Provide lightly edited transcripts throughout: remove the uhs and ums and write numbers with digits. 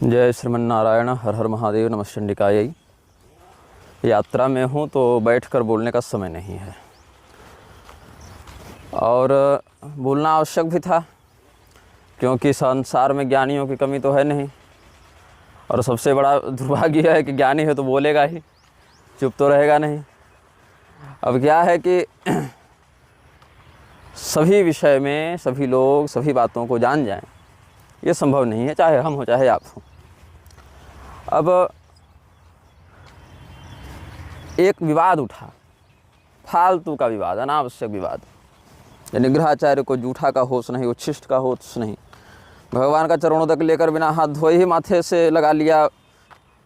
जय श्रीमन्नारायण, हर हर महादेव, नमः चंडिकायै। यात्रा में हूँ तो बैठकर बोलने का समय नहीं है और बोलना आवश्यक भी था, क्योंकि संसार में ज्ञानियों की कमी तो है नहीं। और सबसे बड़ा दुर्भाग्य है कि ज्ञानी है तो बोलेगा ही, चुप तो रहेगा नहीं। अब क्या है कि सभी विषय में सभी लोग सभी बातों को जान जाएं, ये संभव नहीं है, चाहे हम हो चाहे आप हो। अब एक विवाद उठा, फालतू का विवाद, अनावश्यक विवाद। निग्रहाचार्य को जूठा का होश नहीं, उच्छिष्ट का होश नहीं। भगवान का चरणोदक लेकर बिना हाथ धोए ही माथे से लगा लिया,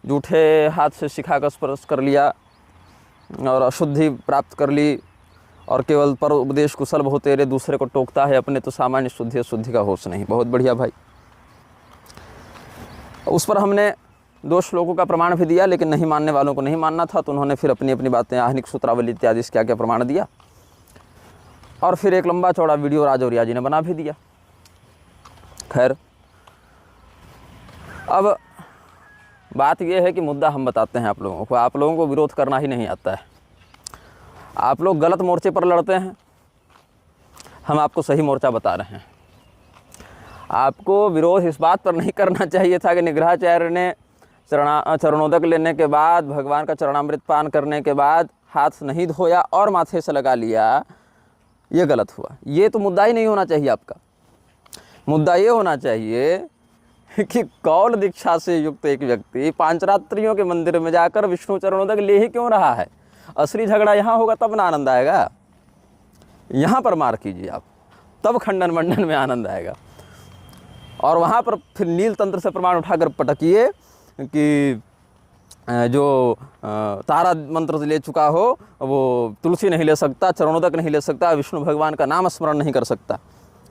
जूठे हाथ से शिखा का स्पर्श कर लिया और अशुद्धि प्राप्त कर ली, और केवल पर उपदेश कुशल बहु तेरे, दूसरे को टोकता है, अपने तो सामान्य शुद्धि शुद्धि का होश नहीं। बहुत बढ़िया भाई। उस पर हमने 2 श्लोकों का प्रमाण भी दिया, लेकिन नहीं मानने वालों को नहीं मानना था, तो उन्होंने फिर अपनी अपनी बातें, आहनिक सूत्रावली इत्यादि से क्या क्या प्रमाण दिया, और फिर एक लंबा चौड़ा वीडियो राजौरिया जी ने बना भी दिया। खैर, अब बात यह है कि मुद्दा हम बताते हैं आप लोगों को। आप लोगों को विरोध करना ही नहीं आता है, आप लोग गलत मोर्चे पर लड़ते हैं, हम आपको सही मोर्चा बता रहे हैं। आपको विरोध इस बात पर नहीं करना चाहिए था कि निग्रहाचार्य ने चरणोदक लेने के बाद, भगवान का चरणामृत पान करने के बाद हाथ नहीं धोया और माथे से लगा लिया, ये गलत हुआ। ये तो मुद्दा ही नहीं होना चाहिए आपका। मुद्दा ये होना चाहिए कि कौल दीक्षा से युक्त एक व्यक्ति पांचरात्रियों के मंदिर में जाकर विष्णु चरणोदक ले ही क्यों रहा है। असली झगड़ा यहाँ होगा तब ना आनंद आएगा, यहाँ पर मार कीजिए आप, तब खंडन मंडन में आनंद आएगा। और वहाँ पर फिर नील तंत्र से प्रमाण उठाकर पटकिए कि जो तारा मंत्र ले चुका हो वो तुलसी नहीं ले सकता, चरणोदक नहीं ले सकता, विष्णु भगवान का नाम स्मरण नहीं कर सकता।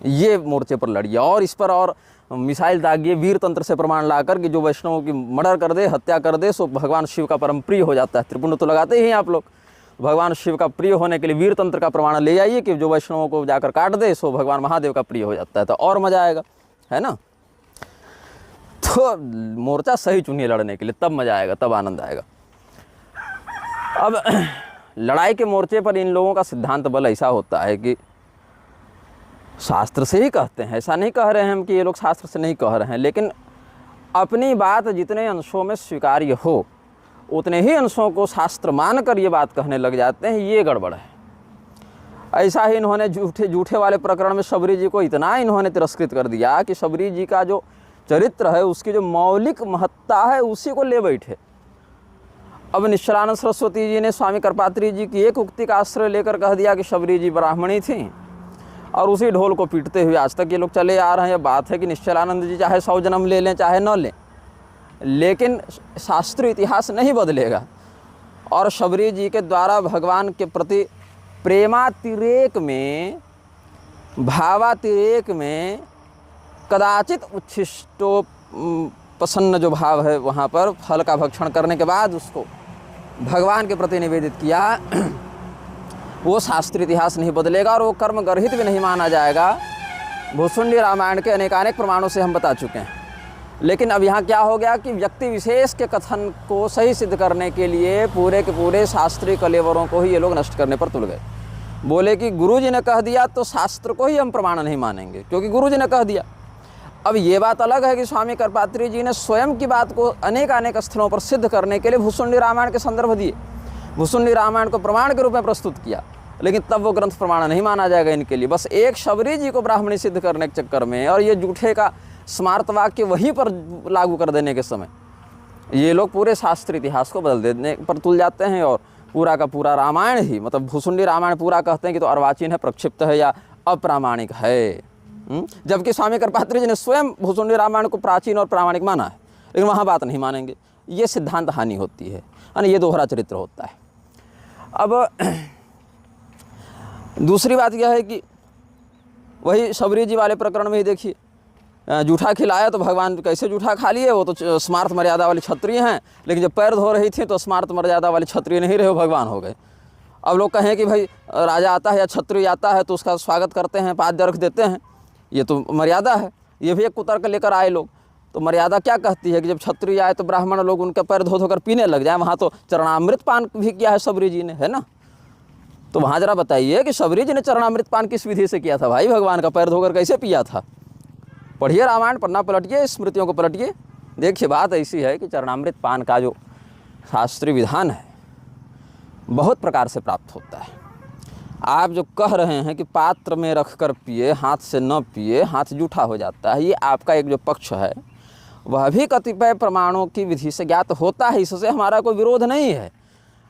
ये मोर्चे पर लड़िए, और इस पर और मिसाइल दागिए वीर तंत्र से प्रमाण लाकर कि जो वैष्णवों की मर्डर कर दे, हत्या कर दे, सो भगवान शिव का परम प्रिय हो जाता है। त्रिपुंड तो लगाते ही हैं आप लोग। भगवान शिव का प्रिय होने के लिए वीर तंत्र का प्रमाण ले आइए कि जो वैष्णवों को जाकर काट दे, सो भगवान महादेव का प्रिय हो जाता है, तो और मज़ा आएगा, है ना। तो मोर्चा सही चुनिए लड़ने के लिए, तब मज़ा आएगा, तब आनंद आएगा। अब लड़ाई के मोर्चे पर इन लोगों का सिद्धांत बल ऐसा होता है कि शास्त्र से ही कहते हैं, ऐसा नहीं कह रहे हैं हम कि ये लोग शास्त्र से नहीं कह रहे हैं, लेकिन अपनी बात जितने अंशों में स्वीकार्य हो उतने ही अंशों को शास्त्र मानकर ये बात कहने लग जाते हैं, ये गड़बड़ है। ऐसा ही इन्होंने झूठे वाले प्रकरण में शबरी जी को इतना इन्होंने तिरस्कृत कर दिया कि शबरी जी का जो चरित्र है, उसकी जो मौलिक महत्ता है, उसी को ले बैठे। अब निश्चलानंद सरस्वती जी ने स्वामी करपात्री जी की एक उक्ति का आश्रय लेकर कह दिया कि शबरी जी ब्राह्मणी थी, और उसी ढोल को पीटते हुए आज तक ये लोग चले आ रहे हैं। बात है कि निश्चलानंद जी चाहे 100 जन्म ले लें चाहे न लें, लेकिन शास्त्रीय इतिहास नहीं बदलेगा। और शबरी जी के द्वारा भगवान के प्रति प्रेमातिरेक में, भावातिरेक में कदाचित उच्छिष्टो प्रसन्न जो भाव है, वहाँ पर फल का भक्षण करने के बाद उसको भगवान के प्रति निवेदित किया, वो शास्त्रीय इतिहास नहीं बदलेगा और वो कर्म गर्हित भी नहीं माना जाएगा। भुसुंडी रामायण के अनेकानेक प्रमाणों से हम बता चुके हैं। लेकिन अब यहाँ क्या हो गया कि व्यक्ति विशेष के कथन को सही सिद्ध करने के लिए पूरे के पूरे शास्त्रीय कलेवरों को ही ये लोग नष्ट करने पर तुल गए। बोले कि गुरुजी ने कह दिया तो शास्त्र को ही हम प्रमाण नहीं मानेंगे, क्योंकि गुरुजी ने कह दिया। अब ये बात अलग है कि स्वामी करपात्री जी ने स्वयं की बात को अनेक स्थलों पर सिद्ध करने के लिए भुसुंडी रामायण के संदर्भ दिए, भुसुंडी रामायण को प्रमाण के रूप में प्रस्तुत किया, लेकिन तब वो ग्रंथ प्रमाण नहीं माना जाएगा इनके लिए। बस एक शबरी जी को ब्राह्मणी सिद्ध करने के चक्कर में और ये जूठे का स्मार्त वाक्य वहीं पर लागू कर देने के समय ये लोग पूरे शास्त्रीय इतिहास को बदल देने पर तुल जाते हैं, और पूरा का पूरा रामायण ही, मतलब भुसुंडी रामायण पूरा कहते हैं कि तो अर्वाचीन है, प्रक्षिप्त है या अप्रामाणिक है। जबकि स्वामी करपात्री जी ने स्वयं भुसुंडी रामायण को प्राचीन और प्रामाणिक माना है, लेकिन वहाँ बात नहीं मानेंगे। ये सिद्धांत हानि होती है, यानी ये दोहरा चरित्र होता है। अब दूसरी बात यह है कि वही शबरी जी वाले प्रकरण में ही देखिए, जूठा खिलाया तो भगवान कैसे जूठा खा लिए, वो तो स्मार्त मर्यादा वाली क्षत्रिय हैं, लेकिन जब पैर धो रही थी तो स्मार्त मर्यादा वाली क्षत्रिय नहीं रहे, भगवान हो गए। अब लोग कहें कि भाई राजा आता है या क्षत्रिय आता है तो उसका स्वागत करते हैं, पाद्य रख देते हैं, ये तो मर्यादा है। ये भी एक कुतर्क लेकर आए लोग। तो मर्यादा क्या कहती है कि जब क्षत्रिय आए तो ब्राह्मण लोग उनके पैर धो धोकर पीने लग जाए। वहाँ तो चरणामृत पान भी किया है शबरी जी ने, है ना। तो वहाँ जरा बताइए कि शबरी जी ने चरणामृत पान किस विधि से किया था भाई, भगवान का पैर धोकर कैसे पिया था। पढ़िए रामायण, पन्ना पलटिए, स्मृतियों को पलटिए, देखिए बात ऐसी है कि चरणामृत पान का जो शास्त्रीय विधान है बहुत प्रकार से प्राप्त होता है। आप जो कह रहे हैं कि पात्र में रख कर पिए, हाथ से न पिए, हाथ जूठा हो जाता है, ये आपका एक जो पक्ष है वह भी कतिपय प्रमाणों की विधि से ज्ञात होता है, इससे हमारा कोई विरोध नहीं है।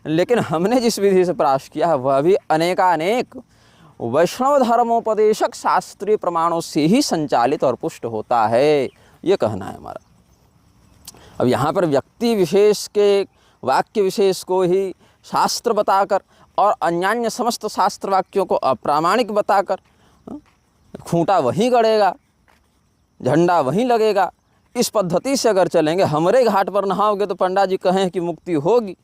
लेकिन हमने जिस विधि से प्रयास किया है वह भी अनेकानेक वैष्णव धर्मोपदेशक शास्त्रीय प्रमाणों से ही संचालित और पुष्ट होता है, ये कहना है हमारा। अब यहाँ पर व्यक्ति विशेष के वाक्य विशेष को ही शास्त्र बताकर और अन्यान्य समस्त शास्त्र वाक्यों को अप्रामाणिक बताकर खूंटा वहीं गड़ेगा, झंडा वहीं लगेगा, इस पद्धति से अगर चलेंगे, हमरे घाट पर नहाओगे तो पंडा जी कहें कि मुक्ति होगी,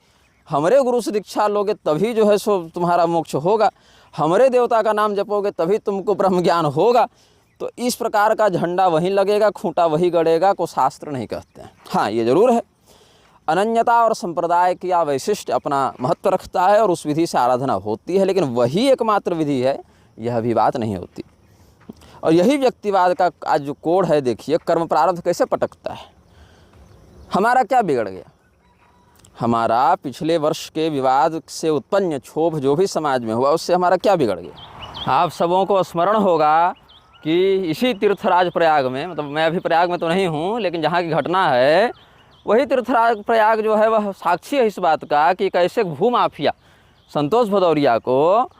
हमरे गुरु से दीक्षा लोगे तभी जो है सो तुम्हारा मोक्ष होगा, हमरे देवता का नाम जपोगे तभी तुमको ब्रह्म ज्ञान होगा, तो इस प्रकार का झंडा वहीं लगेगा, खूंटा वहीं गड़ेगा, को शास्त्र नहीं कहते हैं। हाँ, ये जरूर है अनन्यता और संप्रदाय की या वैशिष्ट अपना महत्व रखता है और उस विधि से आराधना होती है, लेकिन वही एकमात्र विधि है, यह भी बात नहीं होती। और यही व्यक्तिवाद का आज जो कोड है, देखिए कर्म प्रारब्ध कैसे पटकता है। हमारा क्या बिगड़ गया? हमारा पिछले वर्ष के विवाद से उत्पन्न क्षोभ जो भी समाज में हुआ उससे हमारा क्या बिगड़ गया? आप सबों को स्मरण होगा कि इसी तीर्थराज प्रयाग में, मतलब मैं अभी प्रयाग में तो नहीं हूँ, लेकिन जहाँ की घटना है वही तीर्थराज प्रयाग जो है वह साक्षी है इस बात का कि कैसे भूमाफिया संतोष भदौरिया को,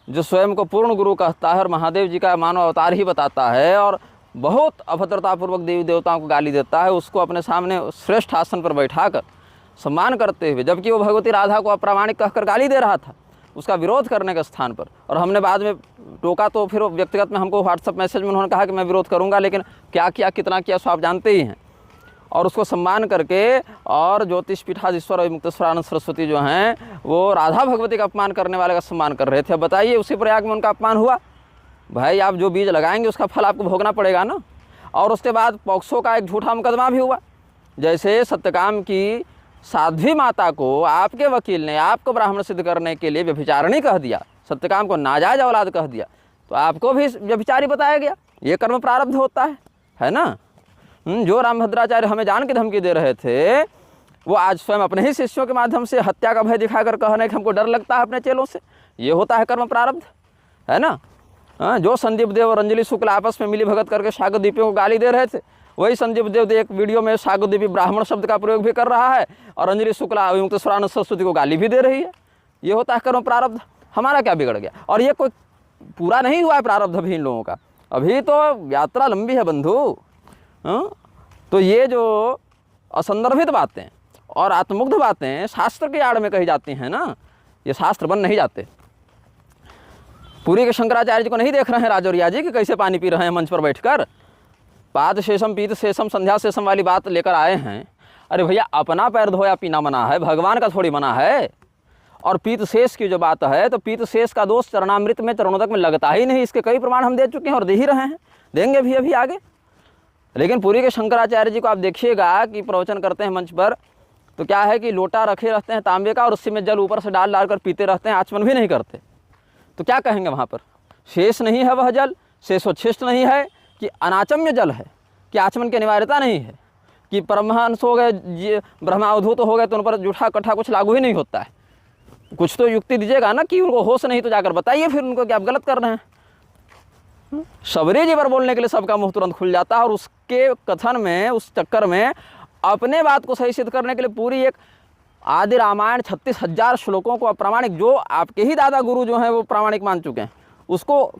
जो स्वयं को पूर्ण गुरु कहता है और महादेव जी का मानव अवतार ही बताता है और बहुत अभद्रतापूर्वक देवी देवताओं को गाली देता है, उसको अपने सामने श्रेष्ठ आसन पर बैठाकर सम्मान करते हुए, जबकि वो भगवती राधा को अप्रामाणिक कहकर गाली दे रहा था उसका विरोध करने के स्थान पर, और हमने बाद में टोका तो फिर व्यक्तिगत में हमको व्हाट्सएप मैसेज में उन्होंने कहा कि मैं विरोध करूंगा, लेकिन क्या किया, कितना किया सो आप जानते ही हैं। और उसको सम्मान करके, और ज्योतिष पीठाधीश्वर और मुक्तेश्वरानंद सरस्वती जो हैं वो राधा भगवती का अपमान करने वाले का सम्मान कर रहे थे। अब बताइए उसी प्रयाग में उनका अपमान हुआ। भाई आप जो बीज लगाएंगे उसका फल आपको भोगना पड़ेगा ना। और उसके बाद पॉक्सो का एक झूठा मुकदमा भी हुआ, जैसे सत्यकाम की साध्वी माता को आपके वकील ने आपको ब्राह्मण सिद्ध करने के लिए व्यभिचारिणी कह दिया, सत्यकाम को नाजायज औलाद कह दिया, तो आपको भी व्यभिचारी बताया गया। ये कर्म प्रारब्ध होता है ना। जो रामभद्राचार्य हमें जान के धमकी दे रहे थे, वो आज स्वयं अपने ही शिष्यों के माध्यम से हत्या का भय दिखाकर कहने कि हमको डर लगता है अपने चेलों से, ये होता है कर्म प्रारब्ध, है ना। जो संदीप देव और अंजलि शुक्ल आपस में मिली भगत करके शागोदीपियों को गाली दे रहे थे, वही संदीप देव एक वीडियो में शागोदीपी ब्राह्मण शब्द का प्रयोग भी कर रहा है और अंजलि शुक्ला मुक्तेश्वरानंद सरस्वती को गाली भी दे रही है। ये होता है कर्म प्रारब्ध। हमारा क्या बिगड़ गया? और ये कोई पूरा नहीं हुआ है प्रारब्ध अभी इन लोगों का, अभी तो यात्रा लंबी है बंधु। तो ये जो असंदर्भित बातें और आत्ममुग्ध बातें शास्त्र की आड़ में कही जाती हैं ना, ये शास्त्र बन नहीं जाते। पुरी के शंकराचार्य जी को नहीं देख रहे हैं राजौरिया जी कि कैसे पानी पी रहे हैं मंच पर बैठकर, पाद शेषम पीत शेषम संध्या शेषम वाली बात लेकर आए हैं। अरे भैया, अपना पैर धोया पीना मना है, भगवान का थोड़ी मना है। और पीत शेष की जो बात है, तो पीत शेष का दोष चरणामृत में चरणोदक में लगता ही नहीं। इसके कई प्रमाण हम दे चुके हैं और दे ही रहे हैं, देंगे भी अभी आगे। लेकिन पुरी के शंकराचार्य जी को आप देखिएगा कि प्रवचन करते हैं मंच पर, तो क्या है कि लोटा रखे रहते हैं तांबे का और उसी में जल ऊपर से डाल डाल कर पीते रहते हैं, आचमन भी नहीं करते। तो क्या कहेंगे वहाँ पर? शेष नहीं है वह जल, शेषोच्छिष्ट नहीं है कि अनाचम्य जल है, कि आचमन की अनिवार्यता नहीं है, कि परमहंस हो गए, ब्रह्मावधूत हो गए तो उन पर जूठा कट्ठा कुछ लागू ही नहीं होता है। कुछ तो युक्ति दीजिएगा ना कि उनको होश नहीं, तो जाकर बताइए फिर उनको कि आप गलत कर रहे हैं। शबरी जी पर बोलने के लिए सबका मुंह तुरंत खुल जाता है, और उसके कथन में, उस चक्कर में अपने बात को सही सिद्ध करने के लिए पूरी एक आदि रामायण 36,000 श्लोकों को अप्रामाणिक, जो आपके ही दादा गुरु जो हैं वो प्रामाणिक मान चुके हैं, उसको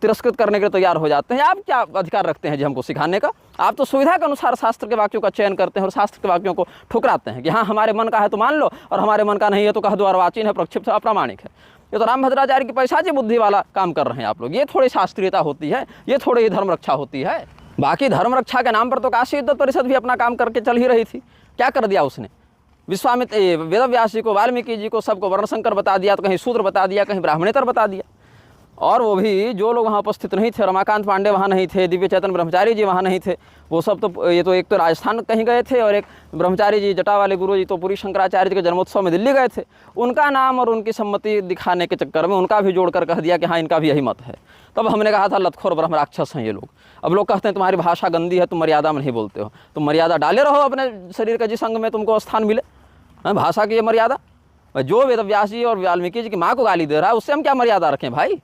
तिरस्कृत करने के लिए तैयार हो जाते हैं। आप क्या अधिकार रखते हैं जी हमको सिखाने का? आप तो सुविधा के अनुसार शास्त्र के वाक्यों का चयन करते हैं और शास्त्र के वाक्यों को ठुकराते हैं कि हाँ हमारे मन का है तो मान लो, और हमारे मन का नहीं है तो कह दो अर्वाचीन है, प्रक्षिप्त है, अप्रामाणिक है। ये तो रामभद्राचार्य की पैसाची बुद्धि वाला काम कर रहे हैं आप लोग। ये थोड़ी शास्त्रीयता होती है, ये थोड़ी धर्म रक्षा होती है। बाकी धर्म रक्षा के नाम पर तो काशी युद्ध परिषद भी अपना काम करके चल ही रही थी। क्या कर दिया उसने? विश्वामित्र, वेदव्यास जी को, वाल्मीकि जी को, सबको वर्णशंकर बता दिया, तो कहीं शूद्र बता दिया, कहीं ब्राह्मणेतर बता दिया। और वो भी जो लोग वहाँ उपस्थित नहीं थे, रमाकांत पांडे वहाँ नहीं थे, दिव्य चैतन्य ब्रह्मचारी जी वहाँ नहीं थे, वो सब तो ये तो एक तो राजस्थान कहीं गए थे और एक ब्रह्मचारी जी जटा वाले गुरु जी तो पूरी शंकराचार्य जी के जन्मोत्सव में दिल्ली गए थे। उनका नाम और उनकी सम्मति दिखाने के चक्कर में उनका भी जोड़कर कह दिया कि हाँ इनका भी यही मत है। तब हमने कहा था लतखोर ब्रह्म राक्षस हैं ये लोग। अब लोग कहते हैं तुम्हारी भाषा गंदी है, तुम मर्यादा में नहीं बोलते हो, तुम मर्यादा डाले रहो अपने शरीर के जिस अंग में तुमको स्थान मिले। भाषा की ये मर्यादा, जो वेदव्यास जी और वाल्मीकि जी की माँ को गाली दे रहा है उससे हम क्या मर्यादा रखें भाई।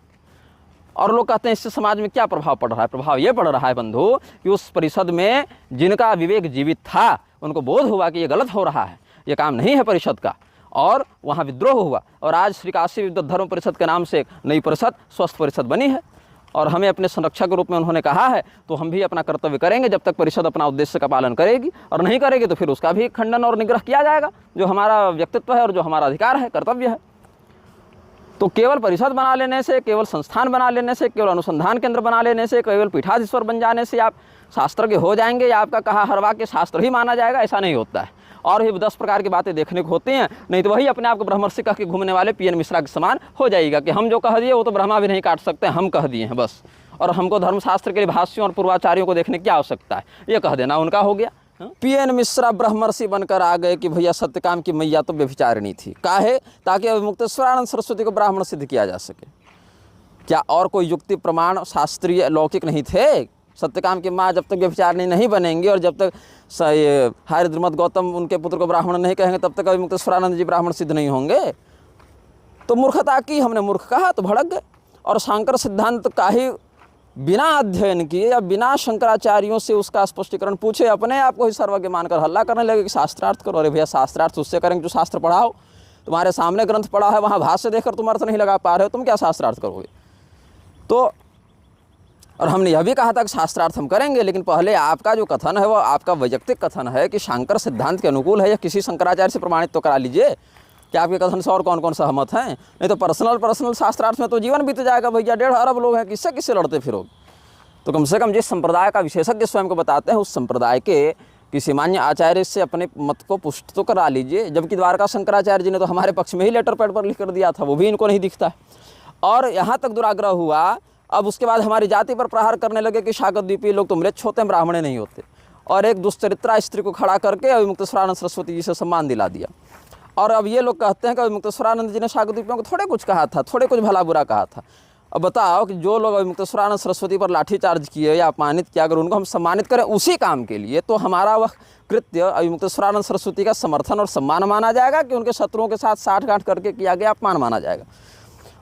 और लोग कहते हैं इससे समाज में क्या प्रभाव पड़ रहा है। प्रभाव ये पड़ रहा है बंधु कि उस परिषद में जिनका विवेक जीवित था उनको बोध हुआ कि ये गलत हो रहा है, ये काम नहीं है परिषद का, और वहाँ विद्रोह हुआ। और आज श्री काशी विद्वत धर्म परिषद के नाम से एक नई परिषद स्वस्थ परिषद बनी है और हमें अपने संरक्षक के रूप में उन्होंने कहा है, तो हम भी अपना कर्तव्य करेंगे जब तक परिषद अपना उद्देश्य का पालन करेगी, और नहीं करेगी तो फिर उसका भी खंडन और निग्रह किया जाएगा, जो हमारा व्यक्तित्व है और जो हमारा अधिकार है, कर्तव्य है। तो केवल परिषद बना लेने से, केवल संस्थान बना लेने से, केवल अनुसंधान केंद्र बना लेने से, केवल पीठाधीश्वर बन जाने से आप शास्त्र के हो जाएंगे या आपका कहा हर वाक्य शास्त्र ही माना जाएगा, ऐसा नहीं होता है। और भी 10 प्रकार की बातें देखने को होती हैं, नहीं तो वही अपने आप को ब्रह्मर्षि कह के घूमने वाले पीएन मिश्रा के समान हो जाएगा कि हम जो कह दिए वो तो ब्रह्मा भी नहीं काट सकते, हम कह दिए हैं बस, और हमको धर्मशास्त्र के लिए भाष्यों और पूर्वाचार्यों को देखने की क्या आवश्यकता है, ये कह देना उनका हो गया। पीएन मिश्रा ब्रह्मर्षि बनकर आ गए कि भैया सत्यकाम की मैया तो व्यभिचारिणी थी, काहे, ताकि अविमुक्तेश्वरानंद सरस्वती को ब्राह्मण सिद्ध किया जा सके। क्या और कोई युक्ति प्रमाण शास्त्रीय लौकिक नहीं थे? सत्यकाम की माँ जब तक व्यभिचारिणी नहीं बनेंगी और जब तक हरिद्रमत गौतम उनके पुत्र को ब्राह्मण नहीं कहेंगे तब तक अविमुक्तेश्वरानंद जी ब्राह्मण सिद्ध नहीं होंगे। तो मूर्खता की, हमने मूर्ख कहा तो भड़क गए। और शंकर सिद्धांत का ही बिना अध्ययन किए या बिना शंकराचार्यों से उसका स्पष्टीकरण पूछे अपने आप को ही सर्वज्ञ मानकर हल्ला करने लगे कि शास्त्रार्थ करो। अरे भैया शास्त्रार्थ उससे करेंगे जो शास्त्र पढ़ाओ, तुम्हारे सामने ग्रंथ पढ़ा है, वहाँ भाष्य देखकर तुम अर्थ नहीं लगा पा रहे हो, तुम क्या शास्त्रार्थ करोगे। तो और हमने यह भी कहा था कि शास्त्रार्थ हम करेंगे, लेकिन पहले आपका जो कथन है वो आपका वैयक्तिक कथन है कि शंकर सिद्धांत के अनुकूल है या किसी शंकराचार्य से प्रमाणित तो करा लीजिए कि आपके कथन से और कौन कौन सहमत हैं। नहीं तो पर्सनल शास्त्रार्थ में तो जीवन बीत जाएगा भैया, 1.5 अरब लोग हैं, किससे किससे लड़ते फिरोगे। तो कम से कम जिस संप्रदाय का विशेषज्ञ स्वयं को बताते हैं उस संप्रदाय के किसी मान्य आचार्य से अपने मत को पुष्ट तो करा लीजिए। जबकि द्वारका शंकराचार्य जी ने तो हमारे पक्ष में ही लेटर पैड पर लिख कर दिया था, वो भी इनको नहीं दिखता है। और यहाँ तक दुराग्रह हुआ, अब उसके बाद हमारी जाति पर प्रहार करने लगे कि शाकद्वीपीय लोग तो म्लेच्छ होते हैं, ब्राह्मणे नहीं होते। और एक दुष्चरित्रा स्त्री को खड़ा करके अविमुक्तेश्वरानंद सरस्वती जी से सम्मान दिला दिया। और अब ये लोग कहते हैं कि अविमुक्तेश्वरानंद जी ने शाकद्वीपियों को थोड़े कुछ कहा था, थोड़े कुछ भला बुरा कहा था। अब बताओ कि जो लोग अविमुक्तेश्वरानंद सरस्वती पर लाठीचार्ज किए या अपमानित किया, अगर उनको हम सम्मानित करें उसी काम के लिए, तो हमारा वह कृत्य अविमुक्तेश्वरानंद सरस्वती का समर्थन और सम्मान माना जाएगा कि उनके शत्रुओं के साथ साठगांठ करके किया गया अपमान माना जाएगा।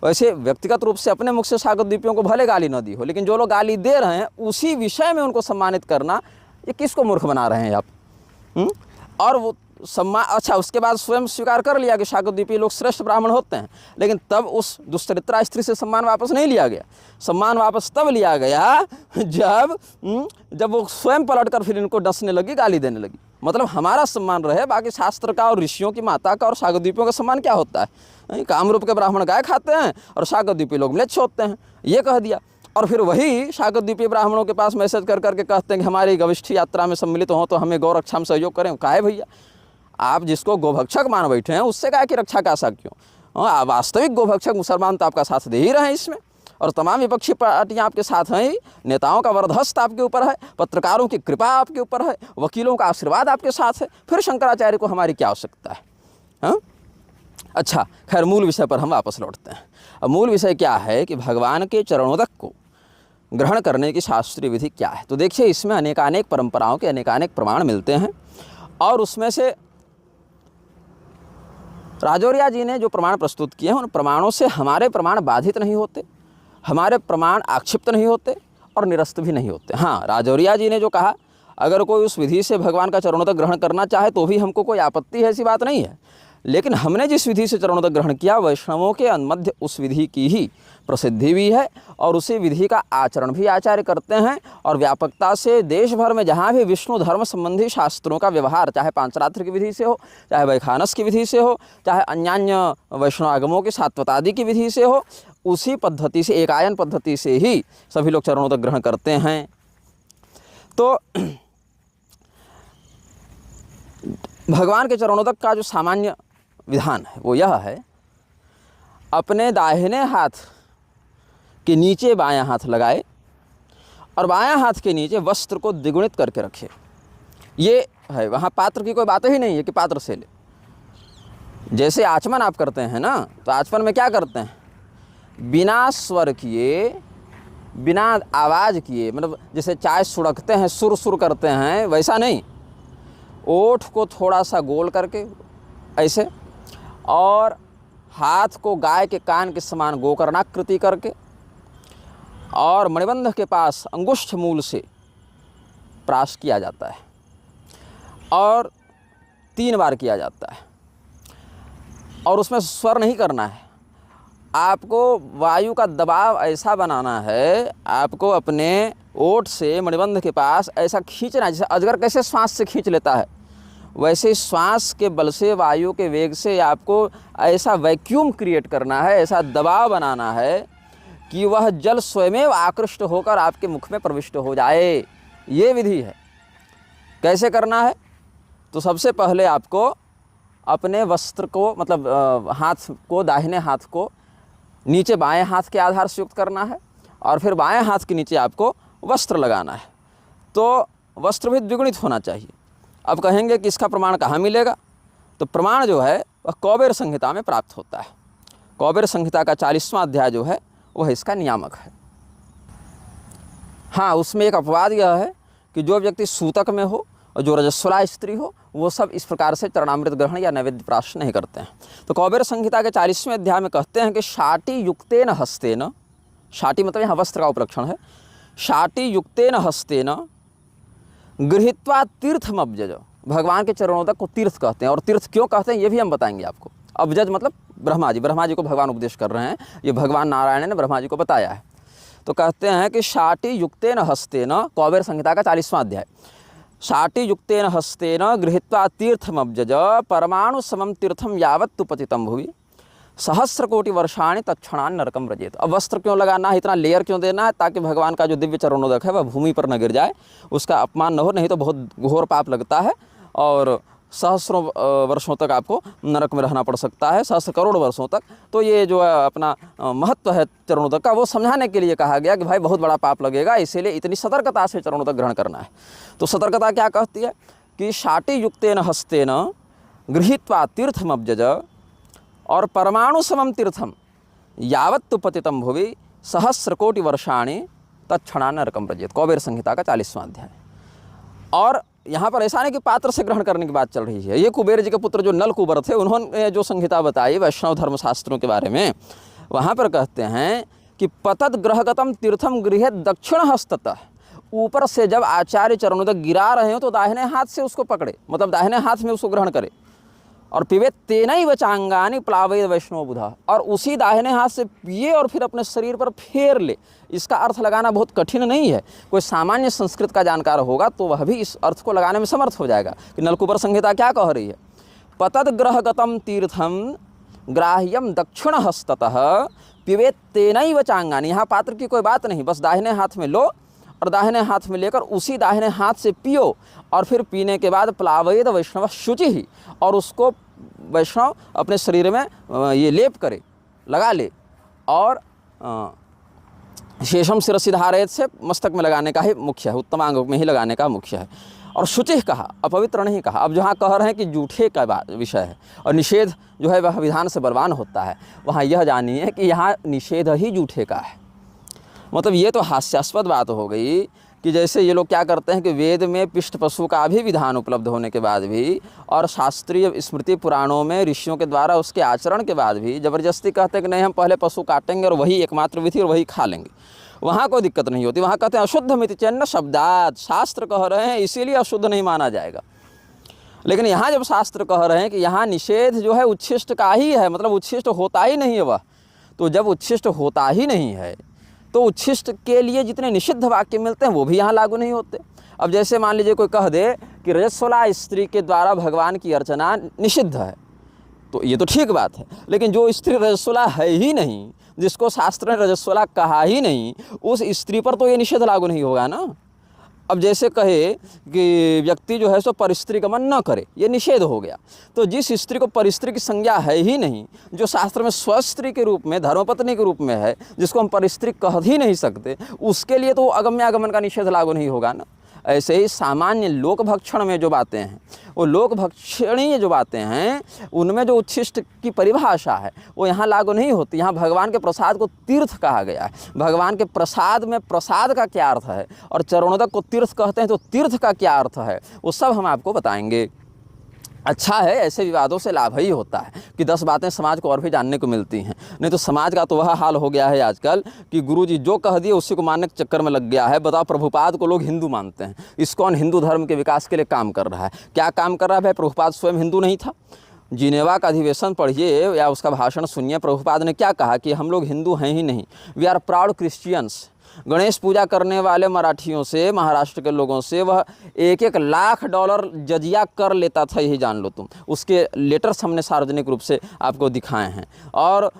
वैसे व्यक्तिगत रूप से अपने मुख से शाकद्वीपियों को भले गाली न दी हो, लेकिन जो लोग गाली दे रहे हैं उसी विषय में उनको सम्मानित करना, ये किसको मूर्ख बना रहे हैं आप। और वो सम्मान, अच्छा उसके बाद स्वयं स्वीकार कर लिया कि शाकद्वीपीय लोग श्रेष्ठ ब्राह्मण होते हैं, लेकिन तब उस दुष्चरित्रा स्त्री से सम्मान वापस नहीं लिया गया। सम्मान वापस तब लिया गया जब वो स्वयं पलटकर फिर इनको डसने लगी, गाली देने लगी। मतलब हमारा सम्मान रहे, बाकी शास्त्र का और ऋषियों की माता का और शाकद्वीपियों का सम्मान क्या होता है। कामरूप के ब्राह्मण गाय खाते हैं और शाकद्वीपीय लोग म्लेच्छ होते हैं, ये कह दिया। और फिर वही शाकद्वीपीय ब्राह्मणों के पास मैसेज कर करके कहते हैं कि हमारी गविष्ठी यात्रा में सम्मिलित हो तो हमें गौ रक्षा में सहयोग करें। काहे भैया, आप जिसको गोभक्षक मान बैठे हैं उससे गाय की रक्षा का आशा क्यों। वास्तविक गोभक्षक मुसलमान तो आपका साथ दे ही रहे हैं इसमें, और तमाम विपक्षी पार्टियां आपके साथ हैं ही। नेताओं का वरदहस्त आपके ऊपर है, पत्रकारों की कृपा आपके ऊपर है, वकीलों का आशीर्वाद आपके साथ है, फिर शंकराचार्य को हमारी क्या आवश्यकता है। हाँ अच्छा, खैर मूल विषय पर हम वापस लौटते हैं। अब मूल विषय क्या है कि भगवान के चरणोदक को ग्रहण करने की शास्त्रीय विधि क्या है। तो देखिए इसमें अनेकानेक परंपराओं के अनेकानेक प्रमाण मिलते हैं, और उसमें से राजौरिया जी ने जो प्रमाण प्रस्तुत किए हैं उन प्रमाणों से हमारे प्रमाण बाधित नहीं होते, हमारे प्रमाण आक्षिप्त नहीं होते और निरस्त भी नहीं होते। हाँ, राजौरिया जी ने जो कहा, अगर कोई उस विधि से भगवान का चरणोदक ग्रहण करना चाहे तो भी हमको कोई आपत्ति है, ऐसी बात नहीं है। लेकिन हमने जिस विधि से चरणोदक ग्रहण किया, वैष्णवों के मध्य उस विधि की ही प्रसिद्धि भी है और उसी विधि का आचरण भी आचार्य करते हैं। और व्यापकता से देश भर में जहाँ भी विष्णु धर्म संबंधी शास्त्रों का व्यवहार, चाहे पांचरात्र की विधि से हो, चाहे वैखानस की विधि से हो, चाहे अन्यान्य वैष्णव आगमों की सात्वतादि की विधि से हो, उसी पद्धति से, एकायन पद्धति से ही सभी लोग चरणोदक ग्रहण करते हैं। तो भगवान के चरणोदक का जो सामान्य विधान है वो यह है, अपने दाहिने हाथ के नीचे बायां हाथ लगाए और बायां हाथ के नीचे वस्त्र को द्विगुणित करके रखे। ये है, वहाँ पात्र की कोई बात ही नहीं है कि पात्र से ले। जैसे आचमन आप करते हैं ना, तो आचमन में क्या करते हैं, बिना स्वर किए, बिना आवाज़ किए, मतलब जैसे चाय सुड़कते हैं, सुर सुर करते हैं, वैसा नहीं। ओठ को थोड़ा सा गोल करके ऐसे, और हाथ को गाय के कान के समान गोकर्णाकृति करके, और मणिबंध के पास अंगुष्ठ मूल से प्राश किया जाता है और 3 बार किया जाता है। और उसमें स्वर नहीं करना है, आपको वायु का दबाव ऐसा बनाना है, आपको अपने ओठ से मणिबंध के पास ऐसा खींचना है, जैसे अजगर कैसे श्वास से खींच लेता है, वैसे श्वास के बल से, वायु के वेग से आपको ऐसा वैक्यूम क्रिएट करना है, ऐसा दबाव बनाना है कि वह जल स्वयमेव आकृष्ट होकर आपके मुख में प्रविष्ट हो जाए। ये विधि है। कैसे करना है, तो सबसे पहले आपको अपने वस्त्र को, मतलब हाथ को, दाहिने हाथ को नीचे बाएं हाथ के आधार से युक्त करना है, और फिर बाएं हाथ के नीचे आपको वस्त्र लगाना है। तो वस्त्र भी द्विगुणित होना चाहिए। अब कहेंगे कि इसका प्रमाण कहाँ मिलेगा, तो प्रमाण जो है वह कौबेर संहिता में प्राप्त होता है। कौबेर संहिता का 40वां अध्याय जो है वह इसका नियामक है। हाँ, उसमें एक अपवाद यह है कि जो व्यक्ति सूतक में हो और जो रजस्वला स्त्री हो, वो सब इस प्रकार से चरणामृत ग्रहण या नैवेद्य प्राश नहीं करते हैं। तो कौबेर संहिता के 40वें अध्याय में कहते हैं कि शाटी युक्तेन हस्तेन, शाटी मतलब यहाँ वस्त्र का उपलक्षण है, शाटी युक्तेन हस्तेन गृहीत्वा तीर्थम अब्जज। भगवान के चरणोदक को तीर्थ कहते हैं, और तीर्थ क्यों कहते हैं ये भी हम बताएंगे आपको। अब्जज मतलब ब्रह्मा जी को भगवान उपदेश कर रहे हैं, ये भगवान नारायण ने ब्रह्मा जी को बताया है। तो कहते हैं कि शाटी युक्तेन हस्तेन, कौबेर संहिता का 40वां अध्याय, शाटी युक्तेन हस्तेन गृहीत्वा तीर्थम अब्जज परमाणु समम तीर्थम यावत्तु पतितम भुवि सहस्र कोटि वर्षाणि तत्क्षणान नरकम व्रजेत। अब वस्त्र क्यों लगाना है, इतना लेयर क्यों देना है, ताकि भगवान का जो दिव्य चरणोदक है वह भूमि पर न गिर जाए, उसका अपमान न हो, नहीं तो बहुत घोर पाप लगता है और सहस्रों वर्षों तक आपको नरक में रहना पड़ सकता है, सहस्र करोड़ वर्षों तक। तो ये जो अपना महत्व है चरणोदक का, वो समझाने के लिए कहा गया कि भाई बहुत बड़ा पाप लगेगा, इसीलिए इतनी सतर्कता से चरणोदक ग्रहण करना है। तो सतर्कता क्या कहती है कि शाटी युक्तेन हस्तेन गृहीत्वा तीर्थम अब्जज और परमाणु समम तीर्थम यावत्तु पतितम भुवि सहस्र कोटि वर्षाणि तत्क्षणान नरकम व्रजेत। कौबेर संहिता का 40वां अध्याय। और यहाँ पर ऐसा नहीं कि पात्र से ग्रहण करने की बात चल रही है। ये कुबेर जी के पुत्र जो नल कुबर थे, उन्होंने जो संहिता बताई वैष्णव धर्मशास्त्रों के बारे में, वहाँ पर कहते हैं कि पतद ग्रहगतम तीर्थम गृहे दक्षिण हस्ततः, ऊपर से जब आचार्य चरणोदक गिरा रहे हो तो दाहिने हाथ से उसको पकड़े, मतलब दाहिने हाथ में उसको ग्रहण करे, और पिबे तेनैव चांगानि प्लावयेद वैष्णव बुधा, और उसी दाहिने हाथ से पिए और फिर अपने शरीर पर फेर ले। इसका अर्थ लगाना बहुत कठिन नहीं है, कोई सामान्य संस्कृत का जानकार होगा तो वह भी इस अर्थ को लगाने में समर्थ हो जाएगा कि नलकुबर संहिता क्या कह रही है। पतद ग्रहगतम तीर्थम ग्राह्यम दक्षिण हस्ततः पिबे तेनैव चांगानि। यहाँ पात्र की कोई बात नहीं, बस दाहिने हाथ में लो और दाहिने हाथ में लेकर उसी दाहिने हाथ से पियो, और फिर पीने के बाद प्लावयेद वैष्णव शुचि ही, और उसको वैष्णव अपने शरीर में ये लेप करे, लगा ले, और शेषम शिरसि धारयेत् से मस्तक में लगाने का ही मुख्य है, उत्तमांग में ही लगाने का मुख्य है। और शुचि कहा, अपवित्र नहीं कहा। अब जहाँ कह रहे हैं कि जूठे का विषय है और निषेध जो है वह विधान से बलवान होता है, वहाँ यह जानिए कि यहाँ निषेध ही जूठे का है। मतलब ये तो हास्यास्पद बात हो गई कि जैसे ये लोग क्या करते हैं कि वेद में पिष्ट पशु का भी विधान उपलब्ध होने के बाद भी, और शास्त्रीय स्मृति पुराणों में ऋषियों के द्वारा उसके आचरण के बाद भी ज़बरदस्ती कहते हैं कि नहीं हम पहले पशु काटेंगे और वही एकमात्र विधि और वही खा लेंगे। वहाँ कोई दिक्कत नहीं होती, वहाँ कहते हैं अशुद्ध मिति चन्न शब्दात, शास्त्र कह रहे हैं इसीलिए अशुद्ध नहीं माना जाएगा। लेकिन यहाँ जब शास्त्र कह रहे हैं कि यहाँ निषेध जो है उच्छिष्ट का ही है, मतलब उच्छिष्ट होता ही नहीं है वह, तो जब उच्छिष्ट होता ही नहीं है तो उच्छिष्ट के लिए जितने निषिद्ध वाक्य मिलते हैं वो भी यहाँ लागू नहीं होते। अब जैसे मान लीजिए कोई कह दे कि रजस्वला स्त्री के द्वारा भगवान की अर्चना निषिद्ध है, तो ये तो ठीक बात है, लेकिन जो स्त्री रजस्वला है ही नहीं, जिसको शास्त्र ने रजस्वला कहा ही नहीं, उस स्त्री पर तो ये निषेध लागू नहीं होगा ना। अब जैसे कहे कि व्यक्ति जो है सो परिस्त्री गमन न करे, ये निषेध हो गया। तो जिस स्त्री को परिस्त्री की संज्ञा है ही नहीं, जो शास्त्र में स्वस्त्री के रूप में, धर्मपत्नी के रूप में है, जिसको हम परिस्त्री कह ही नहीं सकते, उसके लिए तो अगम्यागमन का निषेध लागू नहीं होगा ना। ऐसे ही सामान्य लोक भक्षण में जो बातें हैं, वो लोक भक्षणीय जो बातें हैं, उनमें जो उच्छिष्ट की परिभाषा है वो यहाँ लागू नहीं होती। यहाँ भगवान के प्रसाद को तीर्थ कहा गया है। भगवान के प्रसाद में प्रसाद का क्या अर्थ है और चरणोदक को तीर्थ कहते हैं तो तीर्थ का क्या अर्थ है, वो सब हम आपको बताएंगे। अच्छा है, ऐसे विवादों से लाभ ही होता है कि 10 बातें समाज को और भी जानने को मिलती हैं। नहीं तो समाज का तो वह हाल हो गया है आजकल कि गुरुजी जो कह दिए उसी को मानने के चक्कर में लग गया है। बताओ, प्रभुपाद को लोग हिंदू मानते हैं, इस्कॉन हिंदू धर्म के विकास के लिए काम कर रहा है। क्या काम कर रहा है भाई? प्रभुपाद स्वयं हिंदू नहीं था? जिनेवा का अधिवेशन पढ़िए या उसका भाषण सुनिए। प्रभुपाद ने क्या कहा कि हम लोग हिंदू हैं ही नहीं, we are proud Christians. Ganesh Puja करने वाले मराठियों से, महाराष्ट्र के लोगों से वह 1-1 लाख डॉलर जजिया कर लेता था, यही जान लो तुम। उसके लेटर्स हमने सार्वजनिक रूप से आपको दिखाए हैं। और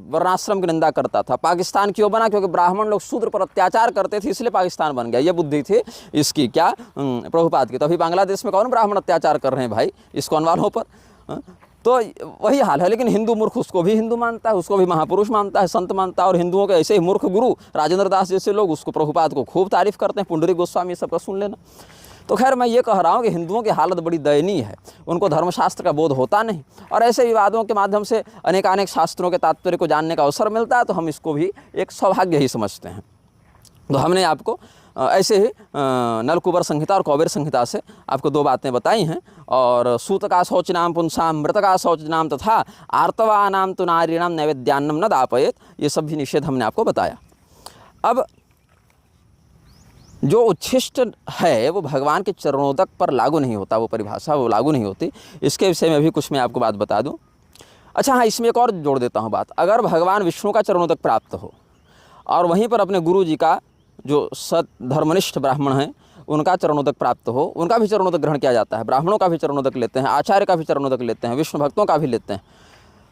वर्णाश्रम की निंदा करता था। पाकिस्तान क्यों बना? क्योंकि ब्राह्मण लोग शूद्र पर अत्याचार करते थे, इसलिए पाकिस्तान बन गया। ये बुद्धि थी इसकी, क्या प्रभुपाद की। तो अभी बांग्लादेश में कौन ब्राह्मण अत्याचार कर रहे हैं भाई इस्कॉन वालों पर? तो वही हाल है। लेकिन हिंदू मूर्ख उसको भी हिंदू मानता है, उसको भी महापुरुष मानता है, संत मानता है। और हिंदुओं के ऐसे ही मूर्ख गुरु राजेंद्र दास जैसे लोग उसको, प्रभुपाद को खूब तारीफ करते हैं। पुंडरीक गोस्वामी सबका सुन लेना। तो खैर, मैं ये कह रहा हूँ कि हिंदुओं की हालत बड़ी दयनीय है, उनको धर्मशास्त्र का बोध होता नहीं। और ऐसे विवादों के माध्यम से अनेकानेक शास्त्रों के तात्पर्य को जानने का अवसर मिलता है, तो हम इसको भी एक सौभाग्य ही समझते हैं। तो हमने आपको ऐसे ही नलकुबर संहिता और कौबेर संहिता से आपको 2 बातें बताई हैं। और सूत का शौचनाम पुंसाम, मृत का शौचनाम तथा आर्तवानाम तो नारीणाम नैवेद्यान्नम न दापयेत, ये सब भी निषेध हमने आपको बताया। अब जो उच्छिष्ट है वो भगवान के चरणोदक पर लागू नहीं होता, वो परिभाषा वो लागू नहीं होती। इसके विषय में भी कुछ मैं आपको बात बता दूं। अच्छा हाँ, इसमें एक और जोड़ देता हूँ बात। अगर भगवान विष्णु का चरणोदक प्राप्त हो और वहीं पर अपने गुरु जी का, जो सत धर्मनिष्ठ ब्राह्मण हैं, उनका चरणोदक प्राप्त हो, उनका भी चरणोदक ग्रहण किया जाता है। ब्राह्मणों का भी चरणोदक लेते हैं, आचार्य का भी चरणोदक लेते हैं, विष्णु भक्तों का भी लेते हैं।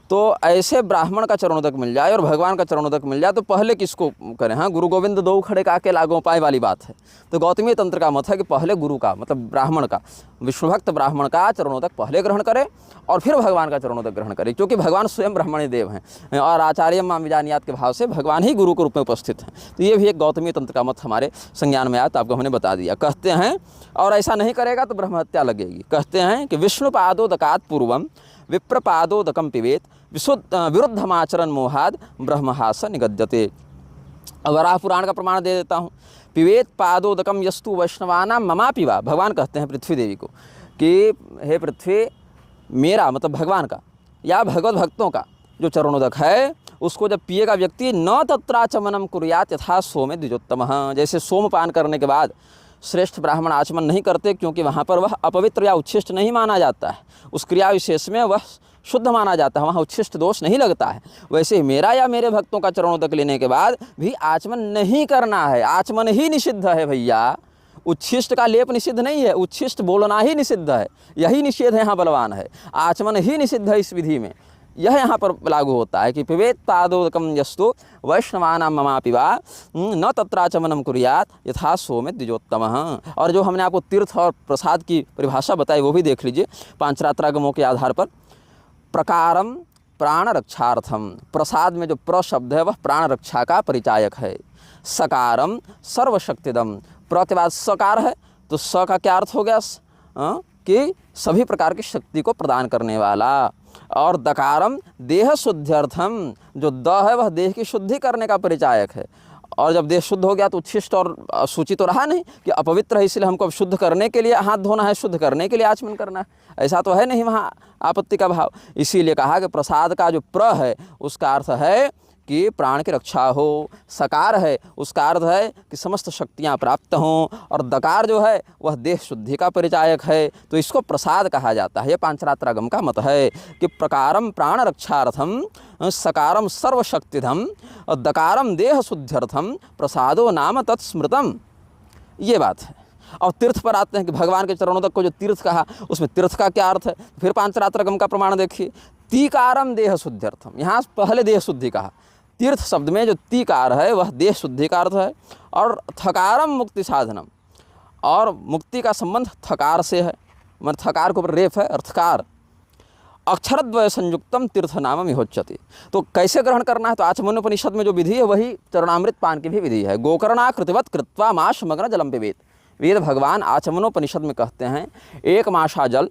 तो ऐसे ब्राह्मण का चरणोदक मिल जाए और भगवान का चरणोदक मिल जाए तो पहले किसको करें? हाँ, गुरु गोविंद दो खड़े काके लागो पाए वाली बात है। तो गौतमी तंत्र का मत है कि पहले गुरु का, मतलब ब्राह्मण का, विष्णु भक्त ब्राह्मण का चरणोदक पहले ग्रहण करे और फिर भगवान का चरणोदक ग्रहण करे, क्योंकि भगवान स्वयं ब्राह्मणी देव हैं और आचार्य मां विजानियात के भाव से भगवान ही गुरु के रूप में उपस्थित हैं। तो ये भी एक गौतमी तंत्र का मत हमारे संज्ञान में आया, तो आपको हमने बता दिया। कहते हैं, और ऐसा नहीं करेगा तो ब्रह्म हत्या लगेगी। कहते हैं कि विष्णुपादोदकात् पूर्वम विप्रपादोदकम पिबेत विरुद्धमाचरण मोहाद ब्रह्महास निगद्यते। वराह पुराण का प्रमाण दे देता हूँ। पिबेत पादोदकम यस्तु वैष्णवाना ममा पिवा। भगवान कहते हैं पृथ्वी देवी को कि हे पृथ्वी, मेरा मतलब भगवान का या भगवत भक्तों का जो चरणोदक है, उसको जब पिएगा व्यक्ति, न तत्राचमनम कुर्यात यथा सोमे द्विजोत्तमः। जैसे सोमपान करने के बाद श्रेष्ठ ब्राह्मण आचमन नहीं करते, क्योंकि वहाँ पर वह अपवित्र या उच्छिष्ट नहीं माना जाता है, उस क्रिया विशेष में वह शुद्ध माना जाता है, वहाँ उच्छिष्ट दोष नहीं लगता है। वैसे ही मेरा या मेरे भक्तों का चरणोदक लेने के बाद भी आचमन नहीं करना है। आचमन ही निषिद्ध है भैया, उच्छिष्ट का लेप निषिद्ध नहीं है, उच्छिष्ट बोलना ही निषिद्ध है। यही निषेध यहाँ बलवान है, आचमन ही निषिद्ध है इस विधि में। यह यहाँ पर लागू होता है कि पिबेत पादोदकम यस्तु वैष्णवानां ममा पिबा न तत्राचमनम कुर्यात यथा सोमे द्विजोत्तमः। और जो हमने आपको तीर्थ और प्रसाद की परिभाषा बताई वो भी देख लीजिए पांचरात्रागमों के आधार पर। प्रकारम प्राण रक्षार्थम, प्रसाद में जो प्र शब्द है वह प्राण रक्षा का परिचायक है। सकारम सर्वशक्तिदम, प्र के बाद सकार है तो स का क्या अर्थ हो गया? कि सभी प्रकार की शक्ति को प्रदान करने वाला। और दकारम देह शुद्ध्यर्थम, जो द है वह देह की शुद्धि करने का परिचायक है। और जब देह शुद्ध हो गया तो उच्छिष्ट और सूची तो रहा नहीं कि अपवित्र है, इसलिए हमको अब शुद्ध करने के लिए हाथ धोना है, शुद्ध करने के लिए आचमन करना है, ऐसा तो है नहीं वहाँ आपत्ति का भाव। इसीलिए कहा कि प्रसाद का जो प्र है उसका अर्थ है कि प्राण की रक्षा हो, सकार है उसका अर्थ है कि समस्त शक्तियाँ प्राप्त हों, और दकार जो है वह देह शुद्धि का परिचायक है, तो इसको प्रसाद कहा जाता है। यह पांचरात्रागम का मत है कि प्रकारम प्राण रक्षार्थम, सकारम सर्वशक्तिधम और दकारम देह शुद्ध्यर्थम प्रसादो नाम तत्स्मृतम। ये बात है। और तीर्थ पर आते हैं कि भगवान के चरणोदक को जो तीर्थ कहा उसमें तीर्थ का क्या अर्थ है? फिर पांचरात्रागम का प्रमाण देखिए। तीकारम देह शुद्ध्यर्थम, यहाँ पहले देह शुद्धि कहा, तीर्थ शब्द में जो तीकार है वह देह शुद्धि का अर्थ है। और थकारम मुक्ति साधनम, और मुक्ति का संबंध थकार से है, मतलब थकार के ऊपर रेफ है और थकार। अक्षरद्वय संयुक्तम तीर्थ नाम मिहोच्यते। तो कैसे ग्रहण करना है, तो आचमनोपनिषद में जो विधि है वही चरणामृत पान की भी विधि है। गोकर्णाकृतिवत कृत्वा माश मग्न जलम पिबेत। वेद भगवान आचमनोपनिषद में कहते हैं एक माशा जल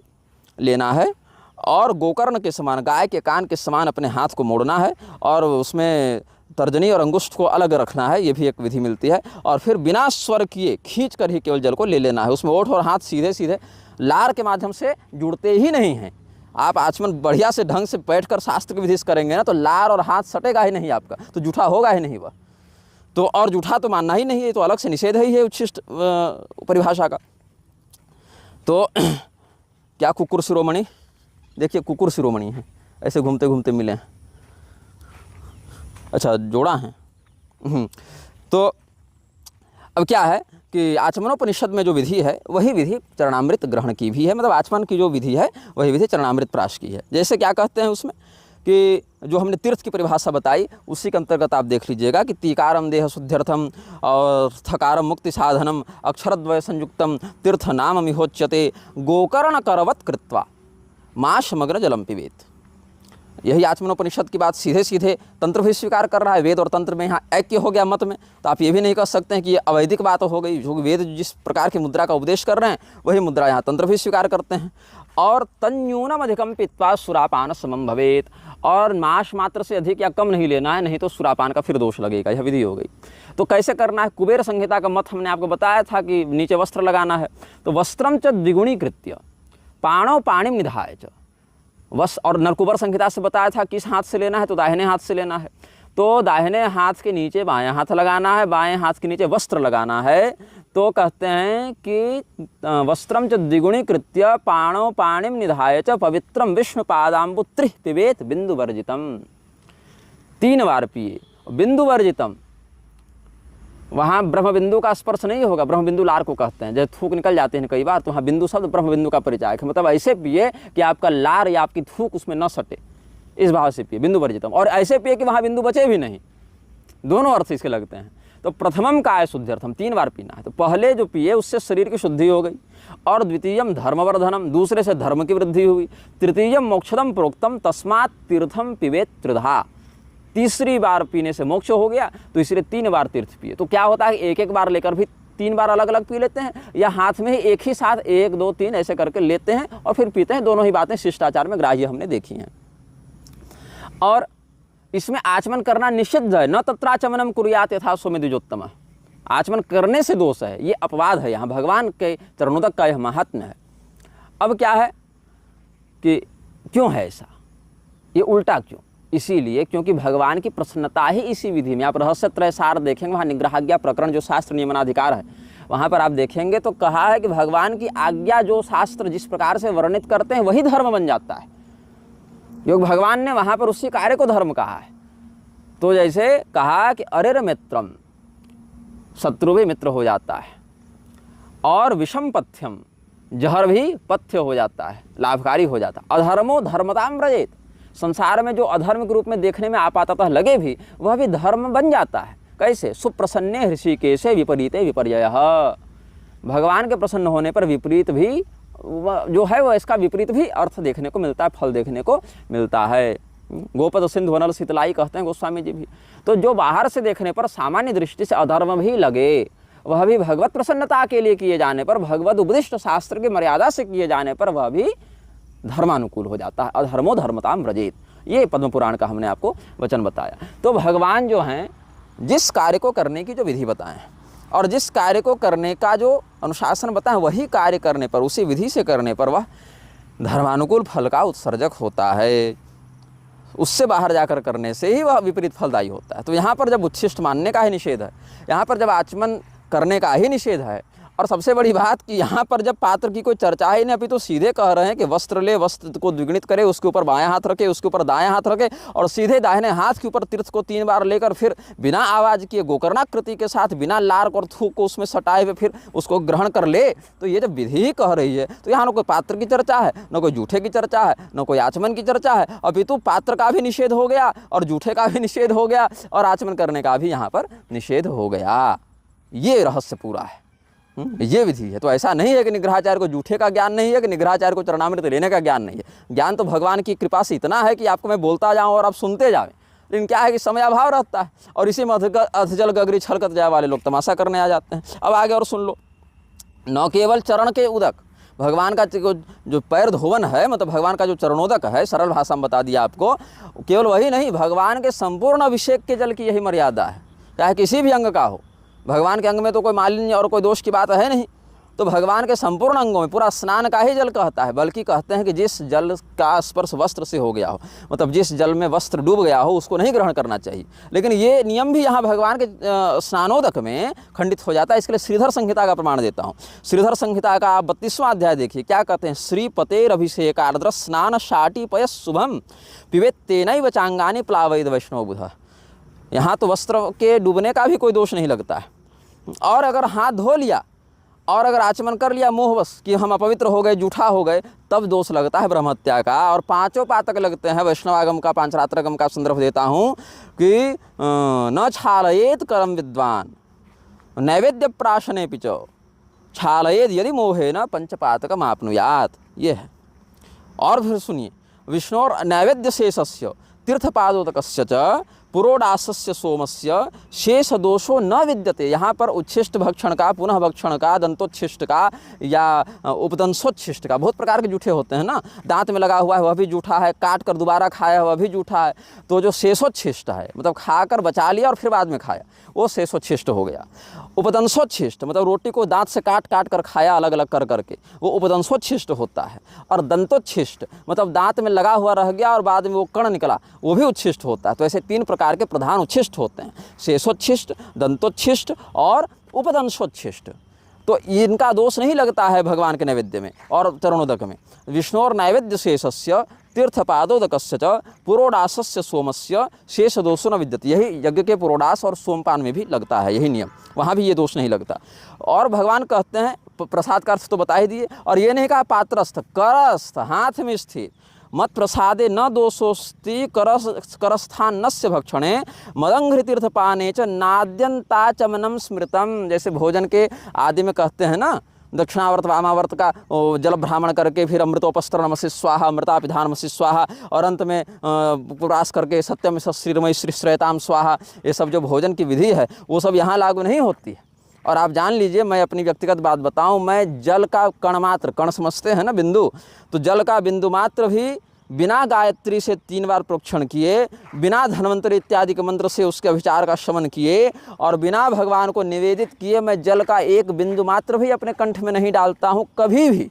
लेना है और गोकर्ण के समान, गाय के कान के समान अपने हाथ को मोड़ना है और उसमें तर्जनी और अंगुष्ठ को अलग रखना है, ये भी एक विधि मिलती है। और फिर बिना स्वर किए खींच कर ही केवल जल को ले लेना है। उसमें ओठ और हाथ सीधे सीधे लार के माध्यम से जुड़ते ही नहीं हैं। आप आचमन बढ़िया से ढंग से बैठकर शास्त्र की विधि से करेंगे ना, तो लार और हाथ सटेगा ही नहीं आपका, तो जूठा होगा ही नहीं वह। तो और जूठा तो मानना ही नहीं है, तो अलग से निषेध ही है उच्छिष्ट परिभाषा का। तो क्या कुकुर शिरोमणि, देखिए कुकुर शिरोमणि है, ऐसे घूमते घूमते मिले हैं। अच्छा जोड़ा है। तो अब क्या है कि आचमनोपनिषद में जो विधि है वही विधि चरणामृत ग्रहण की भी है, मतलब आचमन की जो विधि है वही विधि चरणामृत प्राश की है। जैसे क्या कहते हैं उसमें कि जो हमने तीर्थ की परिभाषा बताई उसी के अंतर्गत आप देख लीजिएगा कि तीकारम देह शुद्ध्यर्थम और थकारम मुक्ति साधनम अक्षरद्वय संयुक्तम तीर्थ नाम मिहोच्यते गोकर्ण करवत कृत्वा माश मग्न जलम पिबेत। यही आचमनोपनिषद की बात सीधे सीधे तंत्र भी स्वीकार कर रहा है। वेद और तंत्र में यहाँ ऐक्य हो गया मत में, तो आप ये भी नहीं कह सकते हैं कि ये अवैदिक बात हो गई। जो वेद जिस प्रकार की मुद्रा का उपदेश कर रहे हैं वही मुद्रा यहाँ तंत्र भी स्वीकार करते हैं। और तन्यूनम अधिकम पीत्वा सुरापान समम भवेत, और माश मात्र से अधिक या कम नहीं लेना है, नहीं तो सुरापान का फिर दोष लगेगा। यह विधि हो गई। तो कैसे करना है, कुबेर संहिता का मत हमने आपको बताया था कि नीचे वस्त्र लगाना है। तो वस्त्रम च द्विगुणीकृत्य पाणौ पाणिम निधाय च, और नरकुबर संहिता से बताया था किस हाथ से लेना है, तो दाहिने हाथ से लेना है। तो दाहिने हाथ के नीचे बायां हाथ लगाना है, बाएं हाथ के नीचे वस्त्र लगाना है। तो कहते हैं कि वस्त्रम च द्विगुणीकृत्य पाणौ पाणिम निधाय च पवित्रम विष्णु पादाम्बुत्रिः पिबेत बिंदु वर्जितम। 3 बार पिए। बिंदु वर्जितम, वहाँ ब्रह्म बिंदु का स्पर्श नहीं होगा। ब्रह्म बिंदु लार को कहते हैं, जब थूक निकल जाते हैं कई बार, तो वहाँ बिंदु शब्द ब्रह्म बिंदु का परिचायक है। मतलब ऐसे पिए कि आपका लार या आपकी थूक उसमें न सटे, इस भाव से पिए बिंदु वर्जितम। और ऐसे पिए कि वहाँ बिंदु बचे भी नहीं, दोनों अर्थ इसके लगते हैं। तो प्रथमम काय शुद्ध्यर्थम, 3 बार पीना है। तो पहले जो पिए उससे शरीर की शुद्धि हो गई। और द्वितीयम धर्मवर्धनम, दूसरे से धर्म की वृद्धि हुई। तृतीयम मोक्षदम प्रोक्तम तस्मात् तीर्थम पिबेत त्रिधा, तीसरी बार पीने से मोक्ष हो गया, तो इसलिए 3 बार तीर्थ पिए। तो क्या होता है, एक एक बार लेकर भी 3 बार अलग अलग पी लेते हैं, या हाथ में ही एक ही साथ 1 2 3 ऐसे करके लेते हैं और फिर पीते हैं। दोनों ही बातें शिष्टाचार में ग्राह्य हमने देखी हैं। और इसमें आचमन करना निषिद्ध है। न तत्राचमनम कुर्यात यथा सोमेद्विजोत्तम, आचमन करने से दोष है, ये अपवाद है। यहाँ भगवान के चरणोदक का यह महात्म्य है। अब क्या है कि क्यों है ऐसा, ये उल्टा क्यों, इसीलिए क्योंकि भगवान की प्रसन्नता ही इसी विधि में। आप रहस्य त्रय सार देखेंगे, वहाँ निग्रहाज्ञा प्रकरण जो शास्त्र नियमनाधिकार है वहाँ पर आप देखेंगे तो कहा है कि भगवान की आज्ञा जो शास्त्र जिस प्रकार से वर्णित करते हैं वही धर्म बन जाता है। योग भगवान ने वहाँ पर उसी कार्य को धर्म कहा है। तो जैसे कहा कि अरेर मित्रम, शत्रु भी मित्र हो जाता है, और विषम पथ्यम, जहर भी पथ्य हो जाता है, लाभकारी हो जाता है। अधर्मो धर्मताम व्रजेत, संसार में जो अधर्म के रूप में देखने में आपाततः लगे भी वह भी धर्म बन जाता है। कैसे, सुप्रसन्ने हृषिकेशे विपरीते विपर्ययः, भगवान के प्रसन्न होने पर विपरीत भी जो है वह इसका विपरीत भी अर्थ देखने को मिलता है, फल देखने को मिलता है। गोपद सिंधु वनल शीतलाई कहते हैं गोस्वामी जी भी। तो जो बाहर से देखने पर सामान्य दृष्टि से अधर्म भी लगे, वह भी भगवत प्रसन्नता के लिए किए जाने पर, भगवत उपदिष्ट शास्त्र की मर्यादा से किए जाने पर वह भी धर्मानुकूल हो जाता है। अधर्मो धर्मताम व्रजेत, ये पद्म पुराण का हमने आपको वचन बताया। तो भगवान जो हैं जिस कार्य को करने की जो विधि बताएं और जिस कार्य को करने का जो अनुशासन बताएं, वही कार्य करने पर, उसी विधि से करने पर वह धर्मानुकूल फल का उत्सर्जक होता है। उससे बाहर जाकर करने से ही वह विपरीत फलदायी होता है। तो यहाँ पर जब उच्छिष्ट मानने का ही निषेध है, यहाँ पर जब आचमन करने का ही निषेध है, और सबसे बड़ी बात कि यहाँ पर जब पात्र की कोई चर्चा ही नहीं, अभी तो सीधे कह रहे हैं कि वस्त्र ले, वस्त्र को द्विगुणित करे, उसके ऊपर बायां हाथ रखे, उसके ऊपर दायां हाथ रखे, और सीधे दाहिने हाथ के ऊपर तीर्थ को 3 बार लेकर फिर बिना आवाज़ किए गोकर्णाकृति के साथ बिना लार और थूक को उसमें सटाए हुए फिर उसको ग्रहण कर ले। तो ये जब विधि ही कह रही है तो यहाँ न कोई पात्र की चर्चा है, न कोई जूठे की चर्चा है, न कोई आचमन की चर्चा है। अभी तो पात्र का भी निषेध हो गया और जूठे का भी निषेध हो गया और आचमन करने का भी यहाँ पर निषेध हो गया। ये रहस्य पूरा है। ये विधि है। तो ऐसा नहीं है कि निग्रहाचार्य को जूठे का ज्ञान नहीं है, कि निग्रहाचार्य को चरणामृत लेने का ज्ञान नहीं है। ज्ञान तो भगवान की कृपा से इतना है कि आपको मैं बोलता जाऊँ और आप सुनते जाएं, लेकिन क्या है कि समय अभाव रहता है, और इसी में अधजल गगरी छलकत जाए वाले लोग तमाशा करने आ जाते हैं। अब आगे और सुन लो, न केवल चरण के उदक, भगवान का जो पैर धोवन है, मतलब भगवान का जो चरणोदक है, सरल भाषा में बता दिया आपको, केवल वही नहीं, भगवान के संपूर्ण अभिषेक के जल की यही मर्यादा है, चाहे किसी भी अंग का हो। भगवान के अंग में तो कोई मालिन्य और कोई दोष की बात है नहीं, तो भगवान के संपूर्ण अंगों में पूरा स्नान का ही जल कहता है। बल्कि कहते हैं कि जिस जल का स्पर्श वस्त्र से हो गया हो, मतलब जिस जल में वस्त्र डूब गया हो, उसको नहीं ग्रहण करना चाहिए। लेकिन ये नियम भी यहाँ भगवान के स्नानोदक में खंडित हो जाता है। इसके लिए श्रीधर संहिता का प्रमाण देता हूँ। श्रीधर संहिता का आप 32वां अध्याय देखिए, क्या कहते हैं, श्रीपतेर अभिषेक आर्द्र स्नान शाटी पयस शुभम पिबेत तेनैव चांगानि प्लावयेद वैष्णव बुध। यहाँ तो वस्त्र के डूबने का भी कोई दोष नहीं लगता है, और अगर हाथ धो लिया और अगर आचमन कर लिया मोहवश कि हम अपवित्र हो गए, जूठा हो गए, तब दोष लगता है ब्रह्महत्या का। और 5 पातक लगते हैं। वैष्णवागम का पांचरात्रगम का संदर्भ देता हूँ कि न छालयेत करम विद्वान नैवेद्य प्राशने पिचो छालयेद यदि मोहे न पंचपातकम आपनुयात, ये है। और फिर सुनिए, विष्णोर नैवेद्य शेषस्य तीर्थपादोदकस्य च पुरोडासस्य सोमस्य शेष दोषो न विद्यते। यहाँ पर उच्छिष्ट भक्षण का, पुनः भक्षण का, दंतोच्छिष्ट का या उपदंशोच्छिष्ट का, बहुत प्रकार के जूठे होते हैं ना। दांत में लगा हुआ है वह भी जूठा है, काट कर दोबारा खाया वह भी जूठा है। तो जो शेषोच्छिष्ट है, मतलब खाकर बचा लिया और फिर बाद में खाया, वो शेषोच्छिष्ट हो गया। उपदंशोच्छिष्ट मतलब रोटी को दांत से काट काट कर खाया अलग अलग कर करके, वो उपदंशोच्छिष्ट होता है। और दंतोच्छिष्ट मतलब दांत में लगा हुआ रह गया और बाद में वो कण निकला, वो भी उच्छिष्ट होता है। तो ऐसे 3 प्रकार के प्रधान उच्छिष्ट होते हैं, शेषोच्छिष्ट, दंतोच्छिष्ट और उपदंशोच्छिष्ट। तो इनका दोष नहीं लगता है भगवान के नैवेद्य में और चरणोदक में। विष्णोर नैवेद्य शेषस्य तीर्थपादोदकस्य च पुरोडासस्य सोमस्य शेष दोषो न विद्यते। यही यज्ञ के पुरोडास और सोमपान में भी लगता है, यही नियम, वहाँ भी ये दोष नहीं लगता। और भगवान कहते हैं, प्रसाद का अर्थ तो बता ही दिए, और ये नहीं कहा पात्रस्थ, करस्थ, हाथ में स्थित, मत प्रसादे न दोषोस्ति करस्थानस्य भक्षणे मदंघ्रि तीर्थपाने च नाद्यंताचमनम स्मृतम। जैसे भोजन के आदि में कहते हैं ना, दक्षिणावर्त वामावर्त का जल भ्रामण करके फिर अमृतोपस्त्र स्वाहा अमृतापिधानमसि स्वाहा, और अंत में पुरास करके सत्यम श्रीरमय श्री श्रेताम स्वाहा। ये सब जो भोजन की विधि है वो सब यहाँ लागू नहीं होती है। और आप जान लीजिए, मैं अपनी व्यक्तिगत बात बताऊं, मैं जल का कण मात्र, कण समझते हैं ना बिंदु, तो जल का बिंदु मात्र भी बिना गायत्री से 3 बार प्रोक्षण किए, बिना धन्वंतरि इत्यादि के मंत्र से उसके अभिचार का शमन किए, और बिना भगवान को निवेदित किए मैं जल का एक बिंदु मात्र भी अपने कंठ में नहीं डालता हूँ कभी भी।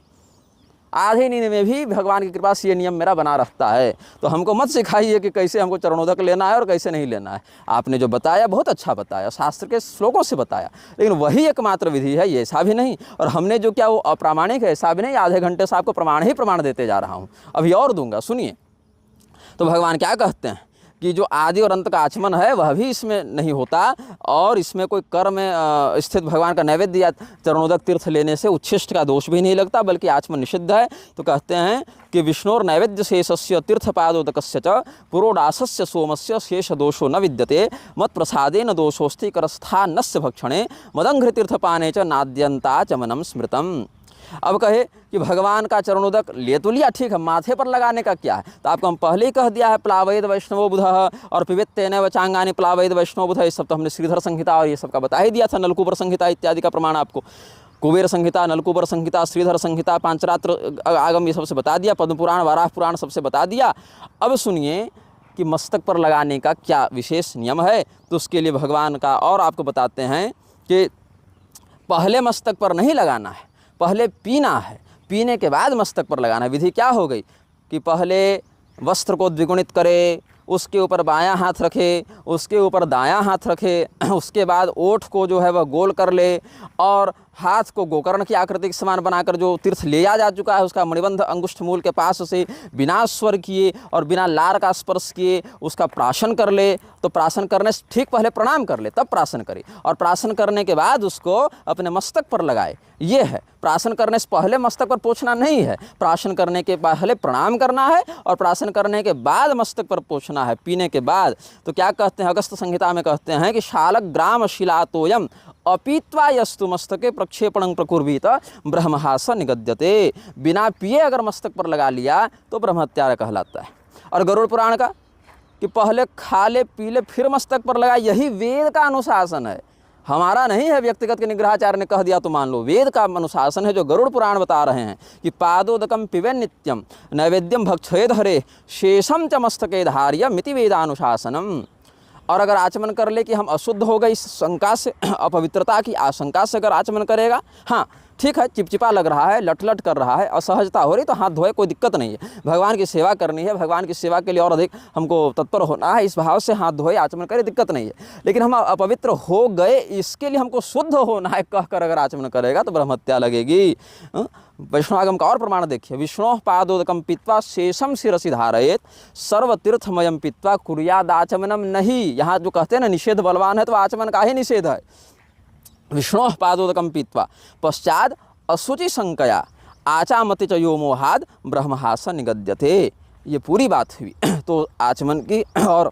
आधे नींद में भी भगवान की कृपा से ये नियम मेरा बना रहता है। तो हमको मत सिखाइए कि कैसे हमको चरणोदक लेना है और कैसे नहीं लेना है। आपने जो बताया बहुत अच्छा बताया, शास्त्र के श्लोकों से बताया, लेकिन वही एकमात्र विधि है, ये ऐसा भी नहीं। और हमने जो क्या वो अप्रामाणिक है ऐसा भी नहीं, आधे घंटे से आपको प्रमाण ही प्रमाण देते जा रहा हूँ, अभी और दूंगा, सुनिए। तो भगवान क्या कहते हैं कि जो आदि और अंत का आचमन है वह भी इसमें नहीं होता, और इसमें कोई कर में स्थित भगवान का नैवेद्य या चरणोदक तीर्थ लेने से उच्छिष्ट का दोष भी नहीं लगता, बल्कि आचमन निषिद्ध है। तो कहते हैं कि विष्णोर नैवेद्य शेषस्य तीर्थपादोदकस्य च पुरोडासस्य सोमस्य शेष दोषो न विद्यते मत प्रसादेन दोषोस्ति करस्थानस्य भक्षणे मदंघ्रि तीर्थपाने च नाद्यंताचमनम स्मृतम। अब कहे कि भगवान का चरणोदक ले तो लिया, ठीक है, माथे पर लगाने का क्या है? तो आपको हम पहले ही कह दिया है, प्लावयेद वैष्णवो बुधः और पिबेत तेनैव चांगानि प्लावयेद वैष्णवो बुधः। ये सब तो हमने श्रीधर संहिता और ये सब का बता ही दिया था, नलकूबर संहिता इत्यादि का प्रमाण आपको, कुबेर संहिता, नलकूबर संहिता, श्रीधर संहिता, पांचरात्र आगम, ये सबसे बता दिया, पद्म पुराण, वराह पुराण सबसे बता दिया। अब सुनिए कि मस्तक पर लगाने का क्या विशेष नियम है, तो उसके लिए भगवान का और आपको बताते हैं कि पहले मस्तक पर नहीं लगाना है, पहले पीना है, पीने के बाद मस्तक पर लगाना है। विधि क्या हो गई कि पहले वस्त्र को द्विगुणित करे, उसके ऊपर बायां हाथ रखे, उसके ऊपर दायां हाथ रखे, उसके बाद ओठ को जो है वह गोल कर ले, और हाथ को गोकर्ण की आकृति के समान बनाकर जो तीर्थ लिया जा चुका है उसका मणिबंध अंगुष्ठ मूल के पास से बिना स्वर किए और बिना लार का स्पर्श किए उसका प्राशन कर ले। तो प्राशन करने से ठीक पहले प्रणाम कर ले, तब प्राशन करे, और प्राशन करने के बाद उसको अपने मस्तक पर लगाए। ये है, प्राशन करने से पहले मस्तक पर पोंछना नहीं है, प्राशन करने के पहले प्रणाम करना है और प्राशन करने के बाद मस्तक पर पोंछना है, पीने के बाद। तो क्या कहते हैं, अगस्त संहिता में कहते हैं कि शालग्राम शिलातोयम अपीत्वा यस्तु मस्तके प्रक्षेपणं प्रकुर्वीत ब्रह्महास निगद्यते। बिना पिए अगर मस्तक पर लगा लिया तो ब्रह्महत्या कहलाता है। और गरुड़ पुराण का कि पहले खा ले पी ले फिर मस्तक पर लगा, यही वेद का अनुशासन है, हमारा नहीं है व्यक्तिगत के। निग्रहाचार्य ने कह दिया तो मान लो, वेद का अनुशासन है जो गरुड़ पुराण बता रहे हैं कि पादोदकम पिबेन नित्यम नैवेद्यम भक्षेद हरे शेषम च मस्तके धार्यम इति वेदानुशासनम। और अगर आचमन कर ले कि हम अशुद्ध हो गए इस शंका से, अपवित्रता की आशंका से अगर आचमन करेगा, हाँ ठीक है, चिपचिपा लग रहा है, लट कर रहा है, असहजता हो रही तो हाथ धोए, कोई दिक्कत नहीं है। भगवान की सेवा करनी है, भगवान की सेवा के लिए और अधिक हमको तत्पर होना है, इस भाव से हाथ धोए आचमन करे, दिक्कत नहीं है। लेकिन हम अपवित्र हो गए इसके लिए हमको शुद्ध होना है कहकर अगर आचमन करेगा तो ब्रह्महत्या लगेगी। वैष्णवागम का और प्रमाण देखिए, विष्णु पादोदकम पीत्वा शेषम शिरसि धारयेत सर्वतीर्थमयम पीत्वा कुर्यादाचमनम नहीं। यहाँ जो कहते हैं ना निषेध बलवान है तो आचमन का ही निषेध है। विष्णु पादोदकम पीत्वा पश्चात अशुचि संकया आचामति च यो मोहाद ब्रह्महास निगद्यते। ये पूरी बात हुई तो आचमन की और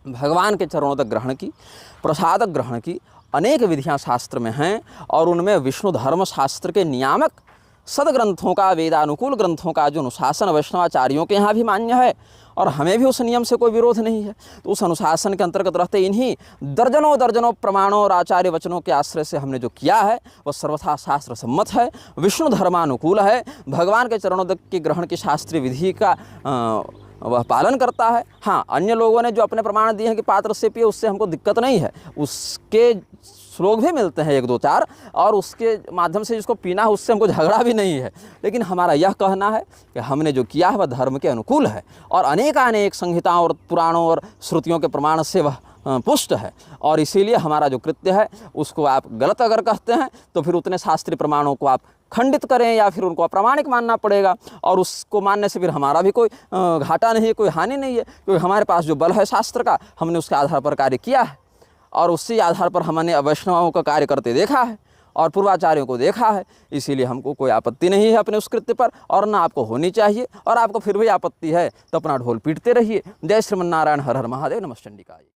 भगवान के चरणों तक ग्रहण की, प्रसाद ग्रहण की अनेक विधियां शास्त्र में हैं। और उनमें विष्णु धर्म शास्त्र के नियामक सदग्रंथों का, वेदानुकूल ग्रंथों का जो अनुशासन वैष्णवाचार्यों के यहाँ भी मान्य है और हमें भी उस नियम से कोई विरोध नहीं है। तो उस अनुशासन के अंतर्गत रहते इन्हीं दर्जनों दर्जनों प्रमाणों और आचार्य वचनों के आश्रय से हमने जो किया है वह सर्वथा शास्त्र सम्मत है, विष्णु धर्मानुकूल है, भगवान के चरणों के ग्रहण की शास्त्रीय विधि का वह पालन करता है। हाँ, अन्य लोगों ने जो अपने प्रमाण दिए हैं कि पात्र से पिए, उससे हमको दिक्कत नहीं है, उसके श्लोक भी मिलते हैं 1-2-4 और उसके माध्यम से जिसको पीना है उससे हमको झगड़ा भी नहीं है। लेकिन हमारा यह कहना है कि हमने जो किया है वह धर्म के अनुकूल है और अनेकानेक संहिताओं और पुराणों और श्रुतियों के प्रमाण से वह पुष्ट है। और इसीलिए हमारा जो कृत्य है उसको आप गलत अगर कहते हैं तो फिर उतने शास्त्रीय प्रमाणों को आप खंडित करें या फिर उनको अप्रामाणिक मानना पड़ेगा। और उसको मानने से फिर हमारा भी कोई घाटा नहीं है, कोई हानि नहीं है, क्योंकि हमारे पास जो बल है शास्त्र का, हमने उसके आधार पर कार्य किया है और उसी आधार पर हमने वैष्णवों का कार्य करते देखा है और पूर्वाचार्यों को देखा है। इसीलिए हमको कोई आपत्ति नहीं है अपने उस कृत्य पर और ना आपको होनी चाहिए। और आपको फिर भी आपत्ति है तो अपना ढोल पीटते रहिए। जय श्रीमन्नारायण, हर हर महादेव, नमः चंडिकाय।